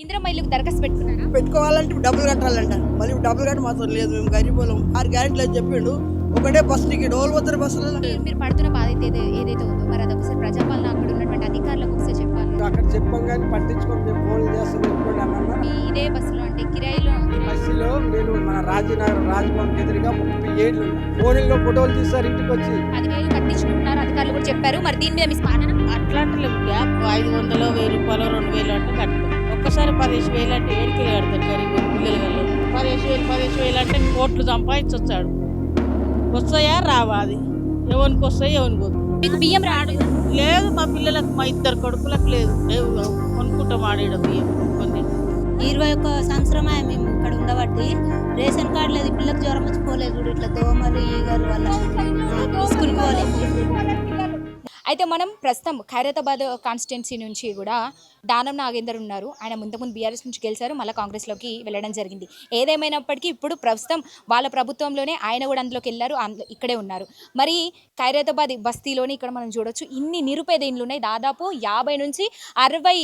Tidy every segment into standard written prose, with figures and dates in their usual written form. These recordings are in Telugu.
ఇందిరమ్మ ఇల్లుకి దరఖాస్తు పెట్టుకున్నారా? పెట్టుకోవాలంటే డబ్బులు కట్టాలంట. మళ్ళీ డబ్బులు కట్టి మాత్రం లేదు, మేము గరీబోళ్ళం. 6 గ్యారెంటీలు అని చెప్పిండు. ఒకటే బస్సు టికెట్ ఓళ్ళు పోతారు బస్సులలో. మీరు పడుతున్న బాధ ఏదైతే ఉందో మరి అది ఒకసారి ప్రజాపాలన అక్కడ ఉన్నటువంటి అధికారులకు ఒకసారి చెప్పాలి. అక్కడ చెప్పాం కానీ పట్టించుకొని మేము ఫోన్లు చేస్తాం ఇంకోటి అన్న ఇదే బస్సులో అంటే కిరాయిలో బస్సులో నేను మన రాజీనగర్ రాజభవన్కి ఎదురుగా 30 ఏళ్ళు ఫోన్లో ఫోటోలు తీస్తారు ఇంటికి వచ్చి 10,000 కట్టించుకుంటున్నారు అధికారులు కూడా చెప్పారు. మరి దీని మీద మీ స్పందన? అట్లాంటి గ్యాప్ 500, 1000 రూపాయలు, 2000 అంటే కడతాం. ఒక్కసారి 15,000 అంటే ఏడుకెళ్ళి కడతారు గరీబ్ పిల్లలు వాళ్ళు. 15,000 అంటే కోట్లు సంపాదించొచ్చాడు. వస్తాయా రావా? అది ఎవరికి వస్తాయి ఎవరికి వద్దు. మీకు బియ్యం రాడు? లేదు, మా పిల్లలకు, మా 2 కొడుకులకు లేదు. కొనుక్కుంటాం ఆడేయడం బియ్యం కొన్ని. 21 సంవత్సరమే మేము ఇక్కడ ఉండబట్టి రేషన్ కార్డు లేదు, పిల్లలకు జ్వరం వచ్చిపోలేదు చూడు, ఇట్లా దోమలు ఈగలు వల్ల స్కూల్కి పోలేదు. అయితే మనం ప్రస్తుతం ఖైరతాబాద్ కాన్స్టిట్యున్సీ నుంచి కూడా దానం నాగేందర్ ఉన్నారు. ఆయన ముందు బీఆర్ఎస్ నుంచి గెలిచారు, మళ్ళీ కాంగ్రెస్లోకి వెళ్ళడం జరిగింది. ఏదేమైనప్పటికీ ఇప్పుడు ప్రస్తుతం వాళ్ళ ప్రభుత్వంలోనే ఆయన కూడా అందులోకి వెళ్ళారు, ఇక్కడే ఉన్నారు. మరి ఖైరతాబాద్ బస్తీలోని ఇక్కడ మనం చూడొచ్చు ఇన్ని నిరుపేద ఇండ్లు ఉన్నాయి. దాదాపు 50 నుంచి 60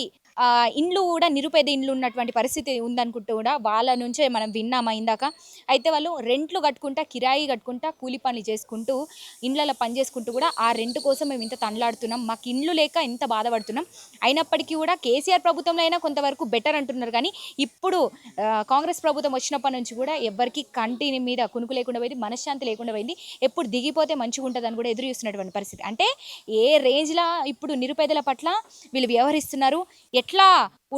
ఇండ్లు కూడా నిరుపేద ఇండ్లు ఉన్నటువంటి పరిస్థితి ఉందనుకుంటూ కూడా వాళ్ళ నుంచే మనం విన్నామా ఇందాక. అయితే వాళ్ళు రెంట్లు కట్టుకుంటా, కిరాయి కట్టుకుంటా, కూలి పనులు చేసుకుంటూ ఇండ్లలో పని చేసుకుంటూ కూడా ఆ రెంట్ కోసం మేము ఇంత తనలాడుతున్నాం, మాకు ఇండ్లు లేక ఇంత బాధపడుతున్నాం. అయినప్పటికీ కూడా కేసీఆర్ ప్రభుత్వంలో అయినా కొంతవరకు బెటర్ అంటున్నారు. కానీ ఇప్పుడు కాంగ్రెస్ ప్రభుత్వం వచ్చినప్పటి నుంచి కూడా ఎవరికి కంటి మీద కునుకు లేకుండా పోయింది, మనశ్శాంతి లేకుండా పోయింది. ఎప్పుడు దిగిపోతే మంచిగా ఉంటుందని కూడా ఎదురు చూస్తున్నటువంటి పరిస్థితి. అంటే ఏ రేంజ్లో ఇప్పుడు నిరుపేదల పట్ల వీళ్ళు వ్యవహరిస్తున్నారు, ఎట్లా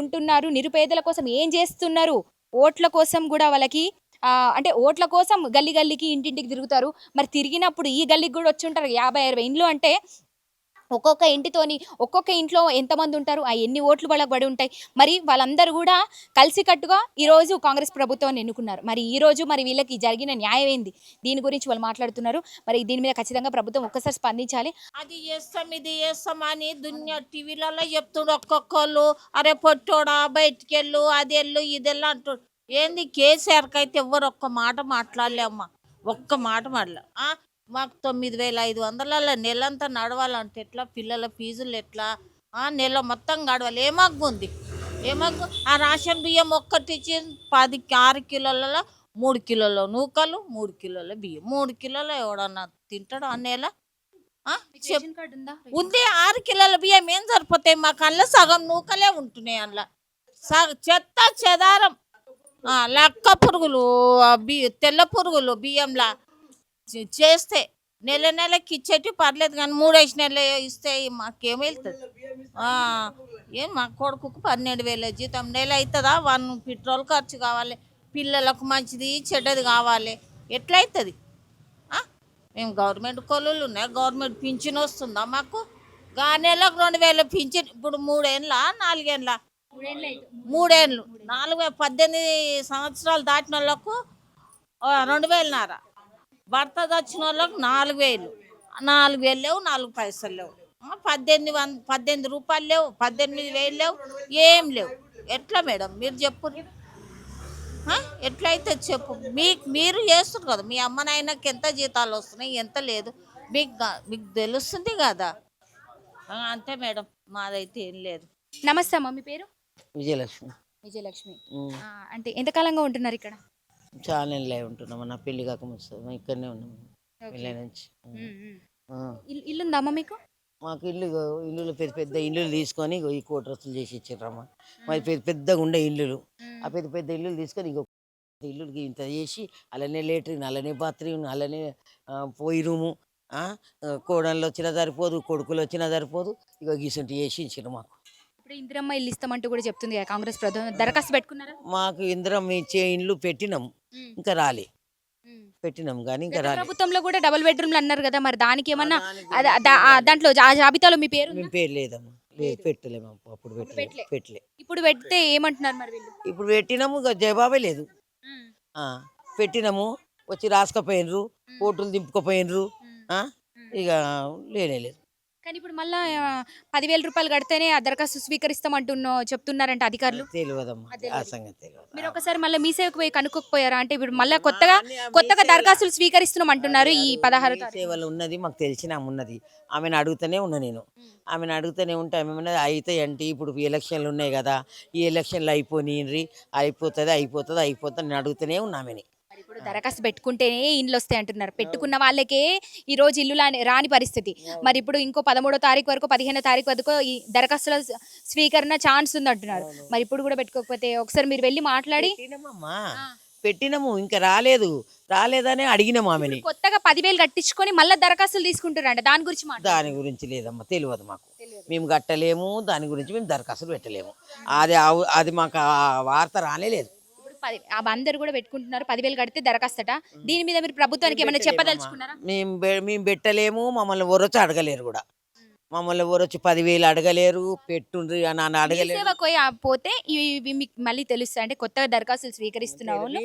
ఉంటున్నారు, నిరుపేదల కోసం ఏం చేస్తున్నారు, ఓట్ల కోసం కూడా వాళ్ళకి అంటే ఓట్ల కోసం గల్లీ గల్లీకి ఇంటింటికి తిరుగుతారు. మరి తిరిగినప్పుడు ఈ గల్లీకి కూడా వచ్చి ఉంటారు 50-60 ఇండ్లు అంటే ఒక్కొక్క ఇంట్లో ఎంతమంది ఉంటారు, ఆ ఎన్ని ఓట్లు వాళ్ళకి పడి ఉంటాయి. మరి వాళ్ళందరూ కూడా కలిసికట్టుగా ఈరోజు కాంగ్రెస్ ప్రభుత్వాన్ని ఎన్నుకున్నారు. మరి ఈరోజు మరి వీళ్ళకి జరిగిన న్యాయం ఏంది, దీని గురించి వాళ్ళు మాట్లాడుతున్నారు. మరి దీని మీద ఖచ్చితంగా ప్రభుత్వం ఒక్కసారి స్పందించాలి. అది చేస్తాం ఇది చేస్తాం అని దునియా టీవీలలో చెప్తుండ్రు ఒక్కొక్కళ్ళు. అరే పొట్టోడా బయటికి వెళ్ళు, అది వెళ్ళు, ఇది వెళ్ళు అంటాడు. ఏంది కేసీఆర్కి అయితే ఎవ్వరు ఒక్క మాట మాట్లాడలేమ్మా, ఒక్క మాట మాట్లాడ. మాకు 9,500 నెలంతా నడవాలంటే ఎట్లా, పిల్లల ఫీజులు ఎట్లా, నెల మొత్తం గడవాలి. ఏమగ్గు ఉంది, ఏమగ్గు. ఆ రేషన్ బియ్యం ఒక్కటిచ్చి 6 కిలోలలో 3 కిలోల నూకలు, 3 కిలోల బియ్యం, 3 కిలోలు ఎవడన్నా తింటాడు ఆ నెల? ఉంది 6 కిలోల బియ్యం ఏం సరిపోతాయి మాకు? అందులో సగం నూకలే ఉంటున్నాయి, అందులో చెత్త చెదారం, లక్క పురుగులు, తెల్ల పురుగులు బియ్యంలా చేస్తే నెలకి ఇచ్చేటి పర్లేదు. కానీ 3 నెలలు ఇస్తే మాకేం వెళ్తుంది? ఏం మా కొడుకుకు 12,000 జీతం నెల అవుతుందా? 1 పెట్రోల్ ఖర్చు కావాలి, పిల్లలకు మంచిది చెడ్డది కావాలి, ఎట్లా అవుతుంది? మేము గవర్నమెంట్ కొలువులు ఉన్నాయి, గవర్నమెంట్ పింఛన్ వస్తుందా మాకు? నెలకు 2,000 పింఛన్. ఇప్పుడు 3 ఏళ్ళ 4 ఏళ్ళ 3 ఏళ్ళు 18 సంవత్సరాలు దాటిన వాళ్ళకు 2,500, భర్త వచ్చిన వాళ్ళకు 4,000. 4,000 లేవు, 4 పైసలు లేవు, 18 రూపాయలు లేవు, 18,000 లేవు, ఏం లేవు. ఎట్లా మేడం మీరు చెప్పు, ఎట్లయితే చెప్పు. మీరు చేస్తున్నారు కదా, మీ అమ్మ నాయనకి ఎంత జీతాలు వస్తున్నాయి, ఎంత లేదు మీకు తెలుస్తుంది కదా. అంతే మేడం, మాదైతే ఏం లేదు. నమస్తే అమ్మ, మీ పేరు? విజయలక్ష్మి. అంటే ఎంతకాలంగా ఉంటున్నారు ఇక్కడ? చాలా నెలలే ఉంటున్నాము, నా పెళ్లి కాకముందు ఇక్కడనే ఉన్నాము, పెళ్ళి నుంచి. ఇల్లు ఉందా అమ్మ మీకు? మాకు ఇల్లులు పెద్ద ఇల్లులు తీసుకొని ఈ కోటరస్తులు చేసి ఇచ్చారమ్మ. మాది పెద్దగా ఉండే ఇల్లులు, ఆ పెద్ద ఇల్లులు తీసుకొని ఇంకో ఇల్లుకి ఇంత చేసి అలానే లేట్రిన్, అలానే బాత్రూమ్, అలానే పొయ్యి రూము, కోడళ్ళు వచ్చినా సరిపోదు, కొడుకులు వచ్చినా సరిపోదు, ఇక గీసంటి చేసి ఇచ్చారు మాకు. ఇప్పుడు ఇందిరమ్మ ఇల్లు ఇస్తామంటూ కూడా చెప్తుంది కదా కాంగ్రెస్ ప్రభుత్వం, దరఖాస్తు పెట్టుకున్నారా? మాకు ఇందిరమ్మ ఇచ్చే ఇండ్లు పెట్టినాము, ఇంకా రాలే. పెట్టినాం కానీ ఇంకా రాలే. ప్రభుత్వంలో కూడా డబుల్ బెడ్రూమ్లు అన్నారు కదా, మరి దానికి ఏమన్నా దాంట్లో ఆ జాబితాలో మీ పేరు? మేము పేరు లేదమ్మా, లేదు, పెట్టలేము అప్పుడు, పెట్టలే. ఇప్పుడు పెడితే ఏమంటున్నారు మరి వీళ్ళు? ఇప్పుడు పెట్టినాము, జవాబే లేదు. పెట్టినాము, వచ్చి రాసుకపోయినరు, ఫోటోలు దింపుకపోయినరు, ఇక లేదు. కానీ ఇప్పుడు మళ్ళా 10,000 రూపాయలు కడితేనే ఆ దరఖాస్తు చెప్తున్నారంట అధికారులు. తెలియదమ్మా, ఆ సంగతి తెలియదు. మీరు ఒకసారి మళ్ళీ మీ సేవకు పోయి కనుక్కోకపోయారా? అంటే ఇప్పుడు మళ్ళీ కొత్తగా దరఖాస్తులు స్వీకరిస్తున్నాం అంటున్నారు ఈ 16 తారీఖు. సేవలు ఉన్నది మాకు తెలిసిన ఆమె ఉన్నది, ఆమెను అడుగుతూనే ఉన్నా నేను. ఆమెను అడుగుతూనే ఉంటే ఆమె ఉన్నది అయితే అంటే ఇప్పుడు ఎలక్షన్లు ఉన్నాయి కదా, ఈ ఎలక్షన్లు అయిపోతుంది నేను అడుగుతూనే ఉన్నా ఆమెని. మరి ఇప్పుడు దరఖాస్తు పెట్టుకుంటేనే ఇండ్లు వస్తాయి అంటున్నారు. పెట్టుకున్న వాళ్ళకే ఈ రోజు ఇల్లు రాని పరిస్థితి. మరి ఇప్పుడు ఇంకో 13వ తారీఖు వరకు 15వ తారీఖు వరకు ఈ దరఖాస్తుల స్వీకరణ ఛాన్స్ ఉంది అంటున్నారు. మరి ఇప్పుడు కూడా పెట్టుకోకపోతే ఒకసారి మీరు వెళ్ళి మాట్లాడి పెట్టినమమ్మా, పెట్టినము, ఇంకా రాలేదని అడిగినాము ఆమెని. కొత్తగా 10,000 కట్టించుకొని మళ్ళీ దరఖాస్తులు తీసుకుంటారంట. దాని గురించి దాని గురించి లేదమ్మా, తెలియదు మాకు. మేము కట్టలేము, దాని గురించి మేము దరఖాస్తులు పెట్టలేము. అది మాకు ఆ వార్త రానేలేదు. ఇప్పుడు అందరు కూడా పెట్టుకుంటున్నారు. 10,000 కడితే దరఖాస్తట. దీని మీద మీరు ప్రభుత్వానికి ఏమైనా చెప్పదలుచుకున్నారా? మేము పెట్టలేము, మమ్మల్ని ఎవరొచ్చి అడగలేరు కూడా. మమ్మల్ని ఎవరొచ్చి 10,000 అడగలేరు, పెట్టుండ్రి అని అడగలేరు. సేవకు పోతే ఇవి మీకు మళ్ళీ తెలుస్తాయి. అంటే కొత్తగా దరఖాస్తులు స్వీకరిస్తున్న వాళ్ళు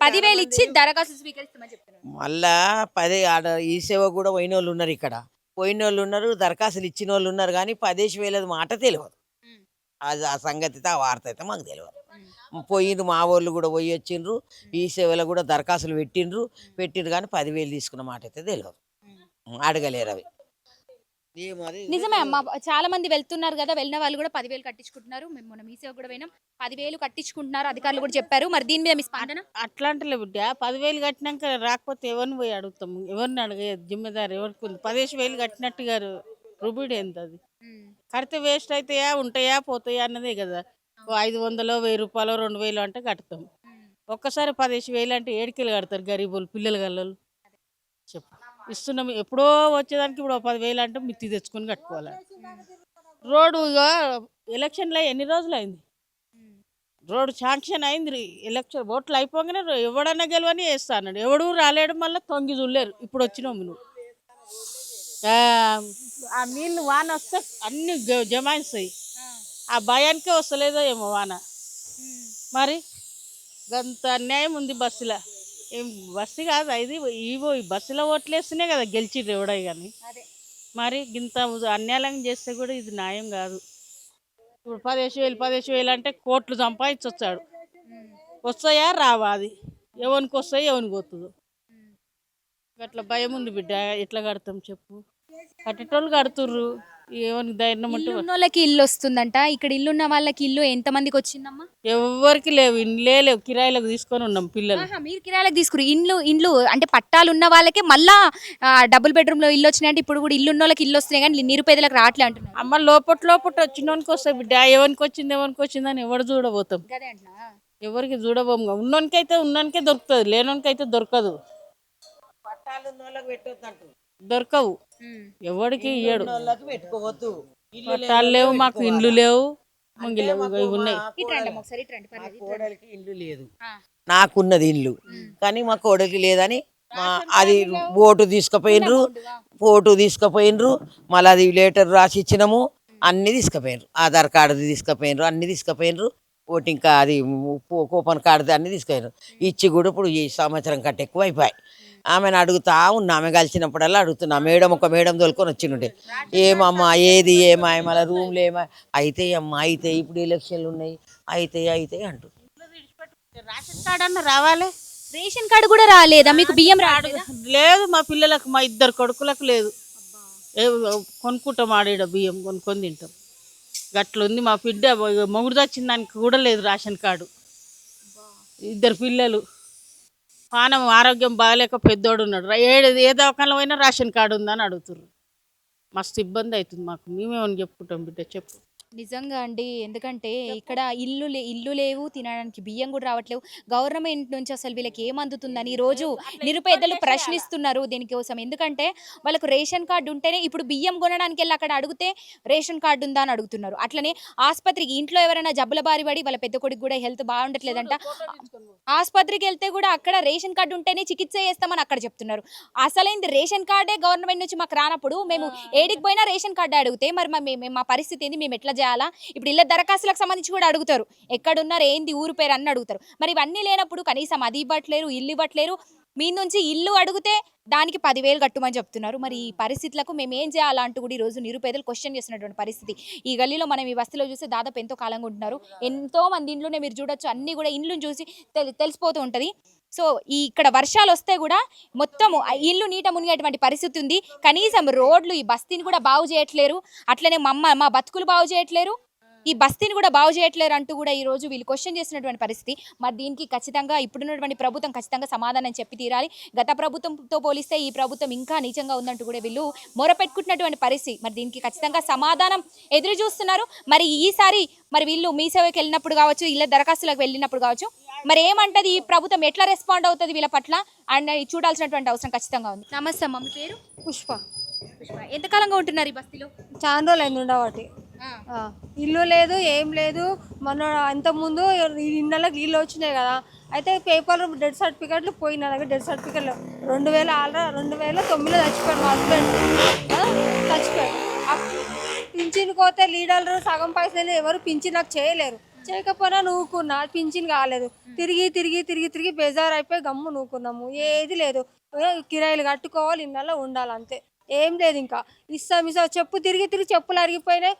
10,000 ఇచ్చి దరఖాస్తులు స్వీకరిస్తామని చెప్తున్నారు. మళ్ళా ఈ సేవ కూడా పోయిన వాళ్ళు ఉన్నారు, ఇక్కడ పోయిన వాళ్ళు ఉన్నారు, దరఖాస్తులు ఇచ్చిన వాళ్ళు ఉన్నారు. కానీ 10,000 మాట తెలియదు. అది ఆ సంగతి అయితే, ఆ వార్త అయితే మాకు తెలియదు. పోయిండ్రు, మా వాళ్ళు కూడా పోయి వచ్చిండ్రు, ఈ సేవలో కూడా దరఖాస్తులు పెట్టిండ్రు కానీ 10,000 తీసుకున్న మాట అయితే తెలియదు, అడగలేరు. అవి నిజమే అమ్మ, చాలా మంది వెళ్తున్నారు కదా, వెళ్ళిన వాళ్ళు కూడా 10,000 కట్టించుకుంటున్నారు. మేము మొన్న మీ సేవ కూడా పోయినాం, 10,000 కట్టించుకుంటున్నారు అధికారులు కూడా చెప్పారు. మరి దీని మీద మీ స్పందన? అట్లాంటి బిడ్డ 10,000 కట్టినాక రాకపోతే ఎవరిని పోయి అడుగుతాము? ఎవరిని అడిగే జిమ్మేదారు ఎవరికి ఉంది? 15,000 కట్టినట్టు గారు రుబిడి ఎంత? అది కడితే వేస్ట్ అవుతాయా, ఉంటాయా, పోతాయా అన్నదే కదా. 500, 1,000 రూపాయలు, 2,000 అంటే కడతాం. ఒక్కసారి 15,000 అంటే ఏడికెళ్ళి కడతారు గరీబులు, పిల్లలు గల్లలు? చెప్పు, ఇస్తున్నాం. ఎప్పుడో వచ్చేదానికి ఇప్పుడు 10,000 అంటే మిత్తి తెచ్చుకొని కట్టుకోవాలి. రోడ్డు ఎలక్షన్లో ఎన్ని రోజులు అయింది? రోడ్డు శాంక్షన్ అయింది, ఎలక్షన్ ఓట్లు అయిపోగానే ఎవడన్నా గెలవని వేస్తా అన్నాడు. ఎవడు రాలేడు, మళ్ళీ తొంగి చూడలేరు. ఇప్పుడు వచ్చినావు నువ్వు. ఆ నీళ్ళు వాన వస్తే అన్ని జమాయిస్తాయి. ఆ భయానికే వస్తలేదో ఏమో వాన. మరి గంత అన్యాయం ఉంది బస్సులో. ఏం బస్సు కాదు ఇది, ఈ బస్సులో ఓట్లేస్తేనే కదా గెలిచిర్రు ఎవడై కానీ. మరి ఇంత అన్యాయం చేస్తే కూడా ఇది న్యాయం కాదు. ఇప్పుడు 15,000 అంటే కోట్లు సంపాదించొచ్చాడు. వస్తాయా రావా? అది ఎవరికి వస్తాయి, ఎవరికి పోతుందో. అట్లా భయం ఉంది బిడ్డ. ఎట్లా కడతాం చెప్పు? కట్టేటోళ్ళు కడుతుర్రు, ఎవరికి ధైర్యం అంటే వాళ్ళకి ఇల్లు వస్తుందంట. ఇక్కడ ఇల్లున్న వాళ్ళకి ఇల్లు ఎంత మందికి వచ్చిందమ్మా? ఎవరికి లేవు, ఇండ్లే లేవు, కిరాయిలకు తీసుకొని ఉన్నాం పిల్లలు. మీరు కిరాయిలకు తీసుకురు ఇండ్లు అంటే పట్టాలు ఉన్న వాళ్ళకి మళ్ళా డబుల్ బెడ్రూమ్ లో ఇల్లు వచ్చినాయంటే ఇప్పుడు కూడా ఇల్లు ఉన్న వాళ్ళకి ఇల్లు వస్తున్నాయి కానీ నిరుపేదలకు రావట్లే అంటున్నారు. అమ్మ లోపల వచ్చినోనికి వస్తాయి బిడ్డ. ఎవరికి వచ్చింది అని ఎవరు చూడబోతాం? ఎవరికి చూడబోము. ఉన్నోనికే దొరుకుతుంది, లేనోనికైతే దొరకదు. దొరకవు, ఎవరికి ఇయ్యడు. పట్టాలు లేవు, మాకు ఇండ్లు లేవు, ముంగిలేవు, ఇవి ఉన్నాయి. ఇల్లు లేదు, నాకున్నది ఇల్లు కానీ మా కోడలికి లేదని అది ఓటు తీసుకుపోయినరు. మళ్ళీ అది లెటర్ రాసి ఇచ్చినాము, అన్ని తీసుకుపోయినరు. ఆధార్ కార్డు తీసుకుపోయినరు, అన్ని తీసుకుపోయినరు. ఓటింగ్ అది కూపన్ కార్డు అన్ని తీసుకుపోయినరు. ఇచ్చి కూడా ఇప్పుడు ఈ సంవత్సరం కంటే ఎక్కువ అయిపోయాయి. ఆమెను అడుగుతా ఉన్నా, ఆమె కలిసినప్పుడల్లా అడుగుతున్నా. ఒక మేడం తోలుకొని వచ్చిండే, ఏమమ్మా ఏది ఏమాయి, మళ్ళీ రూమ్లు ఏమాయి అయితే అమ్మా అయితే ఇప్పుడు ఎలక్షన్లు ఉన్నాయి అయితే అంటు. రేషన్ కార్డు అన్న రావాలి. రేషన్ కార్డు కూడా రాలేదా మీకు? బియ్యం లేదు మా పిల్లలకు, మా 2 కొడుకులకు లేదు. కొనుక్కుంటాం, ఆడేడ బియ్యం కొనుక్కొని తింటాం. గట్లుంది మా బిడ్డ. మొగుడు వచ్చిన దానికి కూడా లేదు రేషన్ కార్డు. 2 పిల్లలు, పానం ఆరోగ్యం బాగలేక పెద్దోడు ఉన్నాడు. ఏ దవాఖానలో అయినా రేషన్ కార్డు ఉందని అడుగుతుర్రు. మస్తు ఇబ్బంది అవుతుంది మాకు. మేమేమని చెప్పుకుంటాం బిడ్డ చెప్పు. నిజంగా అండి, ఎందుకంటే ఇక్కడ ఇల్లు లేవు, తినడానికి బియ్యం కూడా రావట్లేవు. గవర్నమెంట్ నుంచి అసలు వీళ్ళకి ఏం అందుతుందని ఈరోజు నిరుపేదలు ప్రశ్నిస్తున్నారు దీనికోసం. ఎందుకంటే వాళ్ళకు రేషన్ కార్డు ఉంటేనే ఇప్పుడు బియ్యం కొనడానికి వెళ్ళి అక్కడ అడిగితే రేషన్ కార్డు ఉందా అని అడుగుతున్నారు. అట్లనే ఆసుపత్రికి ఇంట్లో ఎవరైనా జబ్బుల బారి పడి వాళ్ళ పెద్ద కొడుకు కూడా హెల్త్ బాగుండట్లేదంట, ఆసుపత్రికి వెళ్తే కూడా అక్కడ రేషన్ కార్డు ఉంటేనే చికిత్స చేస్తామని అక్కడ చెప్తున్నారు. అసలైంది రేషన్ కార్డే గవర్నమెంట్ నుంచి మాకు రానప్పుడు మేము ఏడికి పోయినా రేషన్ కార్డు అడిగితే మరి మా పరిస్థితి ఏంది, మేము ఎట్లా చేయాలా? ఇప్పుడు ఇళ్ళ దరఖాస్తులకు సంబంధించి కూడా అడుగుతారు, ఎక్కడున్నారు ఏంది ఊరు పేరు అన్ని అడుగుతారు. మరి ఇవన్నీ లేనప్పుడు కనీసం అది ఇవ్వట్లేరు, ఇల్లు ఇవ్వట్లేరు. మీ నుంచి ఇల్లు అడిగితే దానికి 10,000 కట్టమని చెప్తున్నారు. మరి ఈ పరిస్థితులకు మేము ఏం చేయాలంటూ కూడా ఈరోజు నిరుపేదలు క్వశ్చన్ చేస్తున్నటువంటి పరిస్థితి. ఈ గల్లీలో మనం ఈ బస్తీలో చూస్తే దాదాపు ఎంతో కాలంగా ఉంటున్నారు. ఎంతో మంది ఇండ్లునే మీరు చూడొచ్చు, అన్ని కూడా ఇండ్లను చూసి తెలిసిపోతూ ఉంటుంది. సో ఇక్కడ వర్షాలు వస్తే కూడా మొత్తము ఆ ఇల్లు నీట మునిగేటువంటి పరిస్థితి ఉంది. కనీసం రోడ్లు ఈ బస్తీని కూడా బాగు చేయట్లేరు, అట్లనే మా బతుకులు బాగు చేయట్లేరు, ఈ బస్తీని కూడా బాగు చేయట్లేరు అంటూ కూడా ఈ రోజు వీళ్ళు క్వశ్చన్ చేస్తున్నటువంటి పరిస్థితి. మరి దీనికి ఖచ్చితంగా ఇప్పుడున్నటువంటి ప్రభుత్వం ఖచ్చితంగా సమాధానం చెప్పి తీరాలి. గత ప్రభుత్వంతో పోలిస్తే ఈ ప్రభుత్వం ఇంకా నీచంగా ఉందంటూ కూడా వీళ్ళు మొరపెట్టుకుంటున్నటువంటి పరిస్థితి. మరి దీనికి ఖచ్చితంగా సమాధానం ఎదురు చూస్తున్నారు. మరి ఈసారి మరి వీళ్ళు మీ సేవకి వెళ్ళినప్పుడు కావచ్చు, ఇళ్ళ దరఖాస్తులకు వెళ్ళినప్పుడు కావచ్చు, మరి ఏమంటది ఈ ప్రభుత్వం, ఎట్లా రెస్పాండ్ అవుతుంది వీళ్ళ పట్ల అండ్ చూడాల్సినటువంటి అవసరం ఖచ్చితంగా ఉంది. నమస్తే అమ్మ, మీ పేరు? పుష్ప. ఎంతకాలంగా ఉంటున్నారు ఈ బస్తీలో? చాలా రోజులు అయింది ఉండబట్టి. ఇల్లు లేదు, ఏం లేదు. మొన్న అంతకుముందు ఇళ్ళకి నీళ్ళు వచ్చినాయి కదా, అయితే పేపర్లు డెత్ సర్టిఫికెట్లు పోయి నా దగ్గర డెత్ సర్టిఫికెట్లు 2009లో చచ్చిపోయాడు మా హస్బెండ్. చచ్చిపోయాడు. పింఛన్ పోతే లీడర్లు సగం పైసలు ఎవరు పింఛన్ నాకు చేయలేరు. చేయకపోయినా నూకున్నా, పింఛన్ కాలేదు. తిరిగి తిరిగి తిరిగి తిరిగి బేజారు అయిపోయి గమ్ము నూకున్నాము. ఏది లేదు, కిరాయిలు కట్టుకోవాలి, ఇళ్ళల్లో ఉండాలి, అంతే. ఏం లేదు. ఇంకా ఇస్తాం చెప్పు తిరిగి తిరిగి చెప్పులు అరిగిపోయినాయి.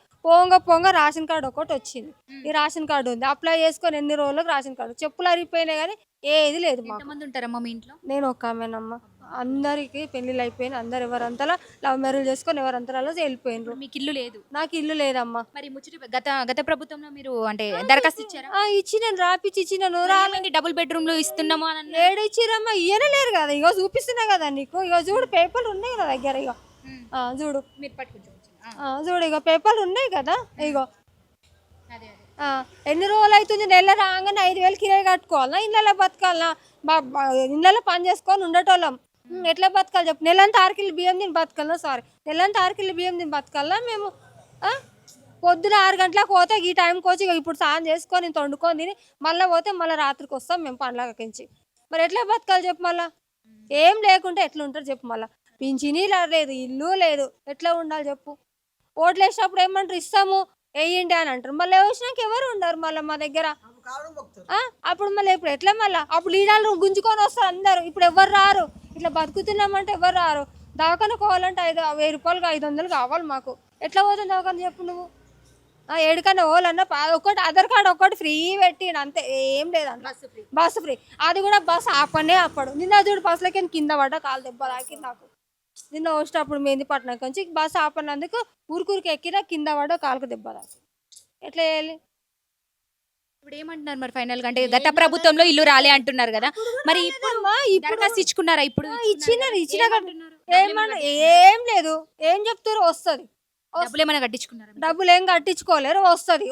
పోంగ రేషన్ కార్డు ఒకటి వచ్చింది. ఈ రేషన్ కార్డు ఉంది, అప్లై చేసుకొని ఎన్ని రోజులకు రేషన్ కార్డు. చెప్పులు అరిగిపోయినాయి కానీ ఏది లేదు. ఎంతమంది ఉంటారమ్మా మీ ఇంట్లో? నేను ఒక ఆమెనమ్మా. అందరికి పెళ్లిళ్ళు అయిపోయినాయి. అందరు ఎవరంతలా లవ్ మ్యారేజ్ చేసుకొని ఎవరంతలా వెళ్ళిపోయినారు. మీకు ఇల్లు లేదు? నాకు ఇల్లు లేదమ్మా. మరి గత ప్రభుత్వంలో మీరు అంటే దరఖాస్తు ఇచ్చారా? ఇచ్చినాను, రాపిచ్చి ఇచ్చినాను. డబుల్ బెడ్రూమ్ లో ఇస్తున్నామా? ఏడు ఇచ్చిరమ్మా, ఇయ్యనే లేరు కదా. ఇగో చూపిస్తున్నా కదా నీకు, ఇగో చూడు పేపర్లు ఉన్నాయి కదా దగ్గర. ఇగో చూడు, మీరు పట్టుకుంటారు చూడు, ఇగో పేపర్లు ఉన్నాయి కదా. ఇగో ఎన్ని రోజులు అవుతుంది, నెల రాగానే 5,000 కిరాయి కట్టుకోవాలా, ఇళ్ళలో బతకాలా? ఇళ్ళలో పని చేసుకొని ఉండేటోళ్ళం. ఎట్లా బతకాలి చెప్పు? నెలంతా 6 కిలో బియ్యం తిని బతకాలా? నెలంతా 6 కిలో బియ్యం తిని బతకాలా మేము? పొద్దున 6 గంటలకు పోతే ఈ టైంకి వచ్చి ఇప్పుడు స్నానం చేసుకొని వండుకొని తిని మళ్ళీ పోతే మళ్ళీ రాత్రికి వస్తాం మేము పండ్లకించి. మరి ఎట్లా బతకాలి చెప్పు? మళ్ళీ ఏం లేకుంటే ఎట్లా ఉంటారు చెప్పు? మళ్ళీ పింఛనీ లేదు, ఇల్లు లేదు, ఎట్లా ఉండాలి చెప్పు? ఓట్లు వేసినప్పుడు ఏమంటారు, ఇస్తాము వేయండి అని అంటారు. మళ్ళీ వేసినాక ఎవరు ఉండరు మళ్ళీ మా దగ్గర. అప్పుడు మళ్ళీ ఇప్పుడు ఎట్లా? మళ్ళీ అప్పుడు లీడర్లు గుంజుకొని వస్తారు అందరు. ఇప్పుడు ఎవరు రారు. ఇట్లా బతుకుతున్నామంటే ఎవరు రారు. దవాఖాన పోవాలంటే 1000 రూపాయలు 500 కావాలి మాకు. ఎట్లా పోతుంది దవాఖాన చెప్పు నువ్వు? ఏడుకన్నా పోవాలన్నా ఒకటి ఆధార్ కార్డు ఒకటి ఫ్రీ పెట్టిండు, అంతే. ఏం లేదంట. బస్సు ఫ్రీ, అది కూడా బస్సు ఆపనే ఆపడు. నిన్న చూడు బస్సులకి కింద పడ్డా, కాలు దెబ్బ తాకి నాకు. నిన్న వచ్చేటప్పుడు మెహందీపట్నం నుంచి బస్సు ఆపనందుకు ఊరికూరికి ఎక్కినా కింద పడ్డా, కాలుకు దెబ్బ తాకి. ఎట్లా చేయాలి ఇప్పుడు? ఏమంటున్నారు మరి ఫైనల్ గా? అంటే గత ప్రభుత్వంలో ఇల్లు రాలే అంటున్నారు కదా, మరి ఇప్పుడు దరఖాస్తు ఇచ్చుకున్నారా? ఇప్పుడు ఇచ్చిన ఏమన్నా ఏం లేదు. ఏం చెప్తారు? వస్తుంది. డబ్బులు ఏమైనా కట్టించుకున్నారా? డబ్బులు ఏం కట్టించుకోలేరు. వస్తుంది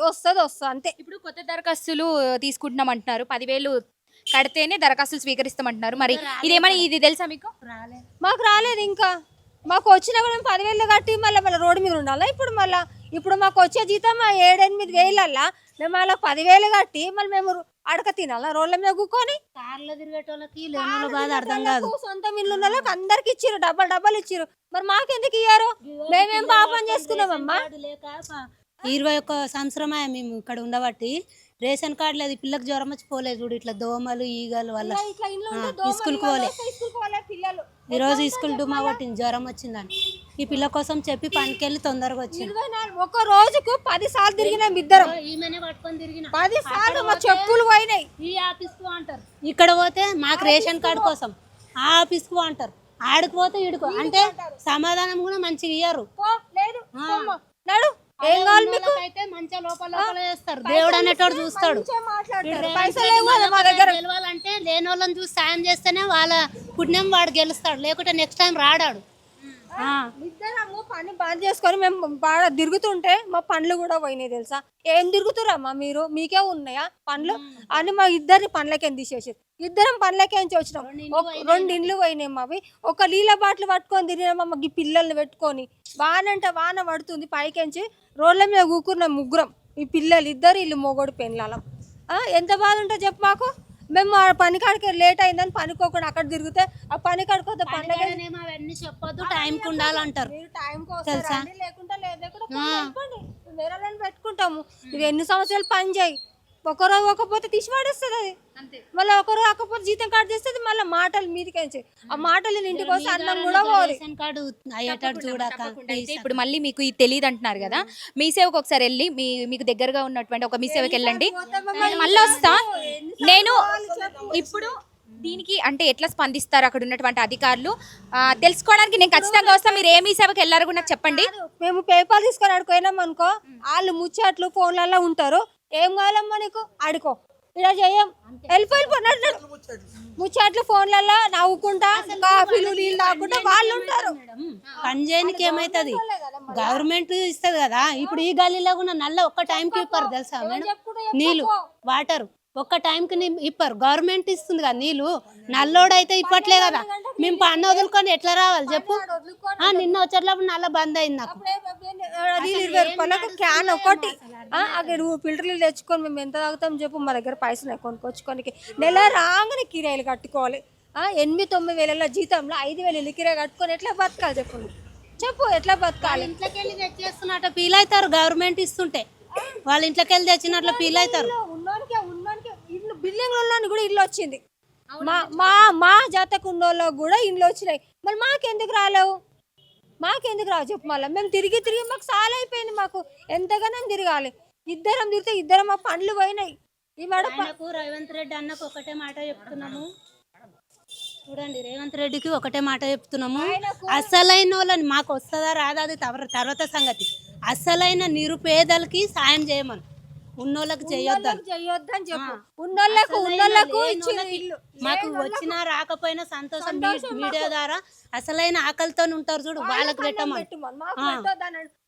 అంతే. ఇప్పుడు కొత్త దరఖాస్తులు తీసుకుంటున్నాం అంటున్నారు. 10,000 కడితేనే దరఖాస్తులు స్వీకరిస్తామంటున్నారు. మరి ఇదేమని ఇది తెలుసా మీకు? మాకు రాలేదు ఇంకా. మాకు వచ్చినా కూడా 10,000 కట్టి మళ్ళీ రోడ్డు మీద ఉండాలా? ఇప్పుడు మాకు వచ్చే జీతం 7-8 వేలల్లా మేము మళ్ళీ 10,000 కట్టి మళ్ళీ మేము అడక తినాలా రోడ్ల మీద కూకొని? కార్లో తిరిగేటోళ్ళకి లేని బాధ అర్థం కాదు. సొంతం ఇల్లు ఉన్న వాళ్ళకి అందరికి ఇచ్చిరు, డబ్బలు ఇచ్చిరు. మరి మాకెందుకు ఇయ్యారు? మేమేం పాపం చేసుకున్నామమ్మా? 21 సంవత్సరమే మేము ఇక్కడ ఉండబట్టి. రేషన్ కార్డు లేదు, పిల్లకి జ్వరం వచ్చి పోలేదు చూడు. ఇట్లా దోమలు ఈగలు వల్ల స్కూల్కి పోలే. ఈరోజు స్కూల్ డుమా కొట్టింది, జ్వరం వచ్చిందని. ఈ పిల్ల కోసం చెప్పి పనికెళ్ళి తొందరగా వచ్చింది. ఒక రోజుకు 10 సార్లు తిరిగినాం ఇద్దరం. ఈమెనే పట్టుకొని తిరిగిన 10 సార్లు మా చెప్పులు పోయినాయి. ఈ ఆఫీస్కు అంటారు, ఇక్కడ పోతే మాకు రేషన్ కార్డు కోసం ఆ ఆఫీస్కు అంటారు, ఆడికి పోతే ఈడుకో అంటే సమాధానం కూడా మంచిగా ఇయ్యరు. నడు, ఏం కావాలి మీకు? అయితే మంచిగా లోపల చేస్తారు. దేవుడు అనేటోడు చూస్తాడు. గెలవాలంటే లేని వాళ్ళని చూసి సాయం చేస్తేనే వాళ్ళ పుణ్యం వాడు గెలుస్తాడు, లేకుంటే నెక్స్ట్ టైం రాడాడు. ఇద్దరము పని బంద్ చేసుకొని మేము బాగా తిరుగుతుంటే మా పండ్లు కూడా పోయినాయి తెలుసా? ఏం తిరుగుతురమ్మా మీరు? మీకే ఉన్నాయా పండ్లు అని? మా ఇద్దరిని పండ్లకేం తీసేసారు. ఇద్దరం పండ్లకేంచి వచ్చినాం. 2 ఇండ్లు పోయినాయి మావి. ఒక నీళ్ళ బాటిల్ పట్టుకొని తిరిగినామమ్మ ఈ పిల్లల్ని పెట్టుకొని. వానంటే వాన పడుతుంది, పైకెంచి రోడ్ల మీద కూకున్నాం ముగ్గురం. ఈ పిల్లలు ఇద్దరు, ఇల్లు మొగోడు పెళ్ళాలం. ఎంత బాధ ఉంటుంది చెప్పు మాకు? మేము పని కాడికి లేట్ అయిందని పనికోకుండా అక్కడ తిరిగితే ఆ పని కాడికి పండుగ అవన్నీ చెప్పొద్దు, టైంకి ఉండాలంటారు. తెలుసా? లేకుంటే వేరే పెట్టుకుంటాము. ఇవి ఎన్ని సంవత్సరాలు పని చేయి. ఒకరోజు ఒకపోతే తీసి పడేస్తుంది అది. మళ్ళీ ఒకరోజు రాకపోతే జీతం కార్డు చేస్తుంది, మళ్ళీ మాటలు మీదికి ఆ మాటలు ఇంటికి వస్తే అన్నం కూడా పోదు. రేషన్ కార్డు అయ్యేటట్టు చూడక అయితే ఇప్పుడు మళ్ళీ మీకు ఇది తెలియదు అంటున్నారు కదా, మీ సేవకు ఒకసారి వెళ్ళి మీకు దగ్గరగా ఉన్నటువంటి ఒక మీ సేవకి వెళ్ళండి, మళ్ళీ వస్తా నేను. ఇప్పుడు దీనికి అంటే ఎట్లా స్పందిస్తారు అక్కడ ఉన్నటువంటి అధికారులు తెలుసుకోవడానికి నేను ఖచ్చితంగా వస్తా. మీరు ఏ మీ సేవకి వెళ్ళారు కూడా నాకు చెప్పండి. మేము పేపర్ తీసుకొని ఆడుకోయినాం అనుకో, వాళ్ళు ముచ్చట్లు ఫోన్లలో ఉంటారు. ఏం కావాలమ్మా నీకు ఆడుకో, ఇలా చెయ్యం, వెళ్ళిపోయినట్టు ముచ్చట్లు ఫోన్లలో నవ్వుకుంటా కాఫీలు నీళ్ళు తాగుకుంటా వాళ్ళు ఉంటారు. పని చేయడానికి ఏమైతుంది, గవర్నమెంట్ ఇస్తుంది కదా. ఇప్పుడు ఈ గల్లీలో కూడా నల్ల ఒక్క టైంకి ఇప్పారు తెలుసా మేడం, నీళ్ళు వాటర్ ఒక్క టైంకి ఇప్పారు. గవర్నమెంట్ ఇస్తుంది కదా నీళ్ళు, నల్లోడైతే ఇప్పట్లే కదా. మేము పన్ను వదులుకొని ఎట్లా రావాలి చెప్పు. నిన్న వచ్చేటప్పుడు నల్ల బంద్ అయింది నాకు. నీళ్ళు 20 రూపాయలకు క్యాన్ ఒకటి. అక్కడ నువ్వు ఫిల్టర్ నీళ్ళు తెచ్చుకొని మేము ఎంత తాగుతాం చెప్పు, మా దగ్గర పైసలు కొనుక్కొచ్చుకోనికి. నెల రాగానే కిరాయిలు కట్టుకోవాలి. 8-9 వేల జీతంలో 5,000 ఇల్లు కిరాయి కట్టుకొని ఎట్లా బతకాలి చెప్పు, చెప్పు ఎట్లా బతకాలి. ఇంట్లోకి వెళ్ళి తెచ్చేస్తున్నట్టు ఫీల్ అవుతారు, గవర్నమెంట్ ఇస్తుంటే వాళ్ళ ఇంట్లోకి వెళ్ళి తెచ్చినట్లు ఫీల్ అవుతారు. ఇల్లు బిల్డింగ్ ఉన్నోని కూడా ఇల్లు వచ్చింది, మా జాతకు ఉన్నోళ్ళకి కూడా ఇల్లు వచ్చినాయి. మరి మాకెందుకు రాలేవు, మాకెందుకు రావు చెప్పు. మళ్ళీ మేము తిరిగి మాకు చాలా అయిపోయింది, మాకు ఎంతగానో తిరగాలి. ఇద్దరం తిరిగితే ఇద్దరం మా పండ్లు పోయినాయి. ఈ ఆయనకు రేవంత్ రెడ్డి అన్నకు ఒకటే మాట చెప్తున్నాము, చూడండి రేవంత్ రెడ్డికి ఒకటే మాట చెప్తున్నాము, అసలైన వాళ్ళని మాకు వస్తుందా రాదా అది తర్వాత సంగతి. అసలైన నిరుపేదలకి సాయం చేయమని, ఉన్నోళ్ళకి చేయొద్దని చెప్పు. ఉన్నోళ్ళకు మాకు వచ్చినా రాకపోయినా సంతోషం. మీడియా ద్వారా అసలైన ఆకలితో ఉంటారు చూడు, వాళ్ళకి పెట్టమని.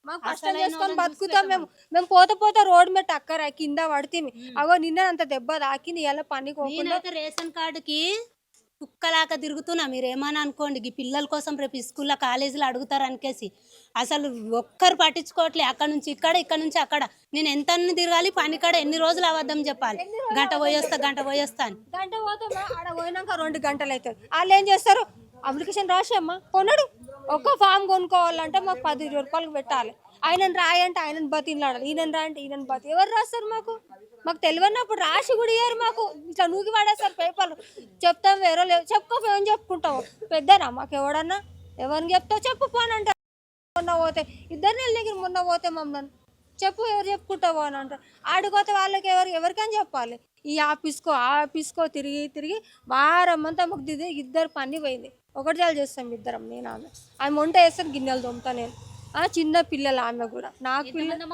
మాకు కష్టం చేసుకొని బతుకుతాం మేము పోత రోడ్డు మీద టక్కర కింద పడితే అగో నిన్న అంత దెబ్బ తాకింది. ఇలా పని రేషన్ కార్డుకి కుక్కలాగా తిరుగుతున్నా, మీరు ఏమని అనుకోండి. ఈ పిల్లల కోసం రేపు స్కూల్లో కాలేజీలో అడుగుతారు అనికేసి అసలు ఒక్కరు పట్టించుకోవట్లే. అక్కడ నుంచి ఇక్కడ, ఇక్కడ నుంచి అక్కడ. నేను ఎంత తిరగాలి పని కాడ, ఎన్ని రోజులు అవద్దం చెప్పాలి. గంట పోయేస్తా అని. గంట పోతే ఆడ పోయినాక 2 గంటలు అవుతుంది. వాళ్ళు ఏం చేస్తారు, అప్లికేషన్ రాసేమ్మా కొనడు. ఒక్క ఫామ్ కొనుక్కోవాలంటే మాకు 10-20 రూపాయలు పెట్టాలి. ఆయనను రాయంటే ఆయనను బతిలాడాలి, ఈయన రా అంటే ఈయన బతి. ఎవరు రాస్తారు మాకు తెలియనప్పుడు రాసి కూడా ఇయ్యారు. మాకు ఇట్లా నూకి పడేస్తారు పేపర్లు. చెప్తాం వేరే లేవు, చెప్పుకోపోయి చెప్పుకుంటావు. పెద్దనా మాకు ఎవడన్నా, ఎవరిని చెప్తావు చెప్పు పోనంటారు. మొన్న పోతే 2 నెలల దగ్గర మొన్న పోతే మమ్మల్ని చెప్పు ఎవరు చెప్పుకుంటావు అని అంటారు. ఆడుకోతే వాళ్ళకి ఎవరికని చెప్పాలి. ఈ ఆఫీస్కో తిరిగి వారం అంతా మాకు ఇద్దరు పని పోయింది. ఒకటి చాలు చేస్తాం ఇద్దరం, నేను ఆమె వంట వేస్తాను, గిన్నెలు తోముతా నేను. చిన్న పిల్లలు ఆమె కూడా. నాకు పిల్లలు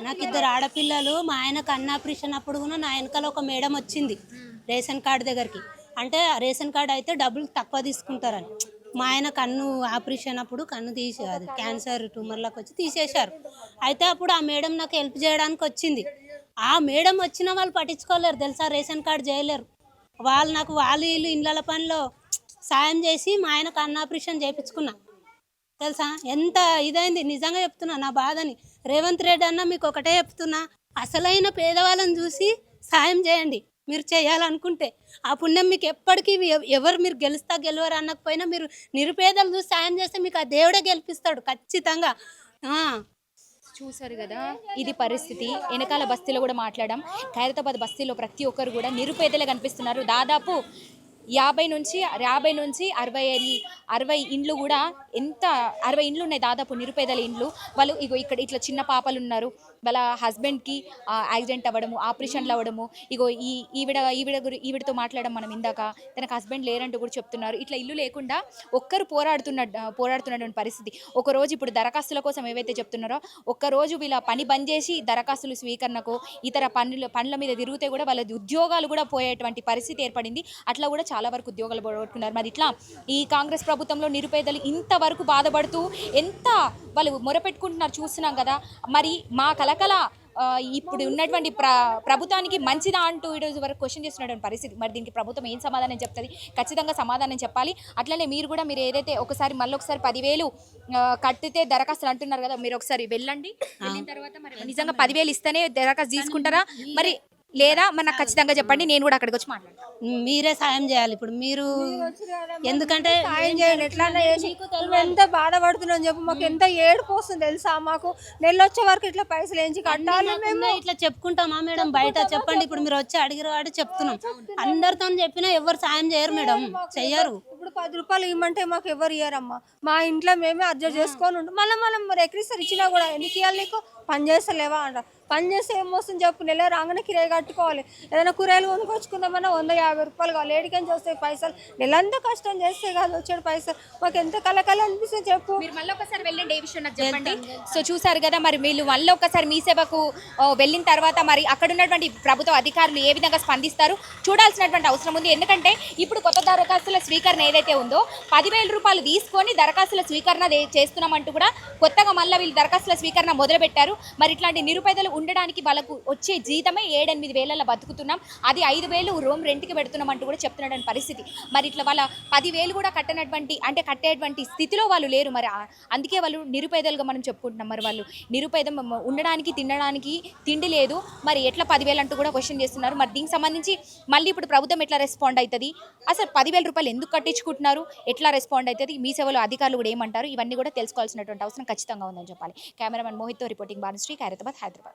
నాకు 2 ఆడపిల్లలు. మా ఆయనకు అన్న ఆపరేషన్ అప్పుడు కూడా నా వెనకాల ఒక మేడం వచ్చింది రేషన్ కార్డు దగ్గరికి. అంటే రేషన్ కార్డు అయితే డబ్బులు తక్కువ తీసుకుంటారని. మా ఆయన కన్ను ఆపరేషన్ అప్పుడు కన్ను అది క్యాన్సర్ ట్యూమర్లకు వచ్చి తీసేశారు. అయితే అప్పుడు ఆ మేడం నాకు హెల్ప్ చేయడానికి వచ్చింది. ఆ మేడం వచ్చిన వాళ్ళు పట్టించుకోలేరు తెలుసా, రేషన్ కార్డు చేయలేరు. వాళ్ళు నాకు వీళ్ళు ఇళ్ళ పనిలో సాయం చేసి మా ఆయన కన్ను ఆపరేషన్ చేయించుకున్నా తెలుసా. ఎంత ఇదైంది నిజంగా చెప్తున్నా నా బాధని. రేవంత్ రెడ్డి అన్న మీకు ఒకటే చెప్తున్నా, అసలైన పేదవాళ్ళని చూసి సాయం చేయండి మీరు చేయాలనుకుంటే. ఆ పుణ్యం మీకు ఎప్పటికీ ఎవరు మీరు గెలవరు అనకపోయినా మీరు నిరుపేదలు చూసి సాయం చేస్తే మీకు ఆ దేవుడే గెలిపిస్తాడు ఖచ్చితంగా. చూసారు కదా, ఇది పరిస్థితి. వెనకాల బస్తీలో కూడా మాట్లాడాం. ఖైరతాబాద్ బస్తీలో ప్రతి ఒక్కరు కూడా నిరుపేదలే కనిపిస్తున్నారు. దాదాపు 50 నుంచి 60 ఇండ్లు కూడా, ఎంత 60 ఇండ్లు ఉన్నాయి దాదాపు నిరుపేదల ఇండ్లు. వాళ్ళు ఇగో ఇక్కడ ఇట్లా చిన్న పాపలు ఉన్నారు. వాళ్ళ హస్బెండ్కి యాక్సిడెంట్ అవ్వడము, ఆపరేషన్లు అవ్వడము. ఇగో ఈవిడతో మాట్లాడడం మనం ఇందాక, తనకు హస్బెండ్ లేరంటూ కూడా చెప్తున్నారు. ఇట్లా ఇల్లు లేకుండా ఒక్కరు పోరాడుతున్నటువంటి పరిస్థితి. ఒకరోజు ఇప్పుడు దరఖాస్తుల కోసం ఏవైతే చెప్తున్నారో, ఒక్కరోజు వీళ్ళ పని బంద్ చేసి దరఖాస్తులు స్వీకరణకు ఇతర పనుల మీద తిరిగితే కూడా వాళ్ళ ఉద్యోగాలు కూడా పోయేటువంటి పరిస్థితి ఏర్పడింది. అట్లా కూడా చాలా వరకు ఉద్యోగాలు పోగొట్టుకున్నారు. మరి ఇట్లా ఈ కాంగ్రెస్ ప్రభుత్వంలో నిరుపేదలు ఇంతవరకు బాధపడుతూ ఎంత వాళ్ళు మొరపెట్టుకుంటున్నారు చూస్తున్నాం కదా. మరి మా కలకల ఇప్పుడు ఉన్నటువంటి ప్రభుత్వానికి మంచిదా అంటూ ఈరోజు వరకు క్వశ్చన్ చేస్తున్నటువంటి పరిస్థితి. మరి దీనికి ప్రభుత్వం ఏం సమాధానం చెప్తుంది? ఖచ్చితంగా సమాధానం చెప్పాలి. అట్లనే మీరు ఏదైతే మళ్ళీ ఒకసారి 10,000 కట్టితే దరఖాస్తులు అంటున్నారు కదా, మీరు ఒకసారి వెళ్ళండి. వెళ్ళిన తర్వాత మరి నిజంగా 10,000 ఇస్తేనే దరఖాస్తు తీసుకుంటారా? మరి లేదా మరి నాకు ఖచ్చితంగా చెప్పండి, నేను కూడా అక్కడికి వచ్చి మాట్లాడతాను. మీరే సాయం చేయాలి ఇప్పుడు మీరు, ఎందుకంటే సాయం చేయండి ఎట్లా చేసి మేము ఎంత బాధపడుతున్నాం చెప్పు, మాకు ఎంత ఏడుపు వస్తుంది తెలుసా, మాకు నెల వచ్చే వరకు ఇట్లా పైసలు వేయించి కట్టాలి మేము. ఇట్లా చెప్పుకుంటామా మేడం బయట? చెప్పండి, ఇప్పుడు మీరు వచ్చి అడిగిన వాడు చెప్తున్నాం. అందరితో చెప్పినా ఎవరు సాయం చేయరు మేడం, చెయ్యరు. ఇప్పుడు 10 రూపాయలు ఇవ్వమంటే మాకు ఎవరు ఇయ్యారమ్మా, మా ఇంట్లో మేమే అడ్జస్ట్ చేసుకొని ఉంటాం. మళ్ళీ మనం ఎక్కిస్తారు ఇచ్చినా కూడా ఎందుకు ఇవ్వాలి నీకు, పని చేస్తలేవా అంట. పని చేస్తే ఏమొస్తుంది చెప్పు, నెల రాగానే కిరాయి కట్టుకోవాలి. ఏదైనా కూరగాయలు కొనుక్కొచ్చుకుందామన్నా 150 రూపాయలు కావాలి, ఏడికని వస్తాయి పైసలు, నెలంతా కష్టం చేస్తే కాదు వచ్చాడు పైసలు, మాకు ఎంత కలకల అనిపిస్తుంది చెప్పు. మీరు మళ్ళీ ఒకసారి వెళ్ళండి, ఏ విషయం నాకు చెప్పండి. సో చూసారు కదా, మరి వీళ్ళు మళ్ళీ ఒకసారి మీ సేవకు వెళ్ళిన తర్వాత మరి అక్కడ ఉన్నటువంటి ప్రభుత్వ అధికారులు ఏ విధంగా స్పందిస్తారు చూడాల్సినటువంటి అవసరం ఉంది. ఎందుకంటే ఇప్పుడు కొత్త దరఖాస్తుల స్వీకరణ ఏదైతే ఉందో 10,000 రూపాయలు తీసుకొని దరఖాస్తుల స్వీకరణ చేస్తున్నామంటూ కూడా కొత్తగా మళ్ళీ వీళ్ళు దరఖాస్తుల స్వీకరణ మొదలుపెట్టారు. మరి ఇట్లాంటి నిరుపేదలు ఉండడానికి వాళ్ళకు వచ్చే జీతమే 7-8 వేలలో బతుకుతున్నాం, అది 5,000 రూమ్ రెంట్కి పెడుతున్నాం అంటూ కూడా చెప్తున్నటువంటి పరిస్థితి. మరి ఇట్లా వాళ్ళ 10,000 కూడా కట్టేటువంటి స్థితిలో వాళ్ళు లేరు. మరి అందుకే వాళ్ళు నిరుపేదలుగా మనం చెప్పుకుంటున్నాం. మరి వాళ్ళు నిరుపేదం ఉండడానికి తినడానికి తిండి లేదు, మరి ఎట్లా 10,000 అంటూ కూడా క్వశ్చన్ చేస్తున్నారు. మరి దీనికి సంబంధించి మళ్ళీ ఇప్పుడు ప్రభుత్వం ఎట్లా రెస్పాండ్ అవుతుంది, అసలు 10,000 రూపాయలు ఎందుకు కట్టించుకుంటున్నారు, ఎట్లా రెస్పాండ్ అవుతుంది, మీ సేవలో అధికారులు కూడా ఏమంటారు, ఇవన్నీ కూడా తెలుసుకోవాల్సినటువంటి అవసరం ఖచ్చితంగా ఉందని చెప్పాలి. కెమెరామెన్ మోహిత్తో రిపోర్టింగ్ భానుశ్రీ, ఖైరతాబాద్, హైదరాబాద్.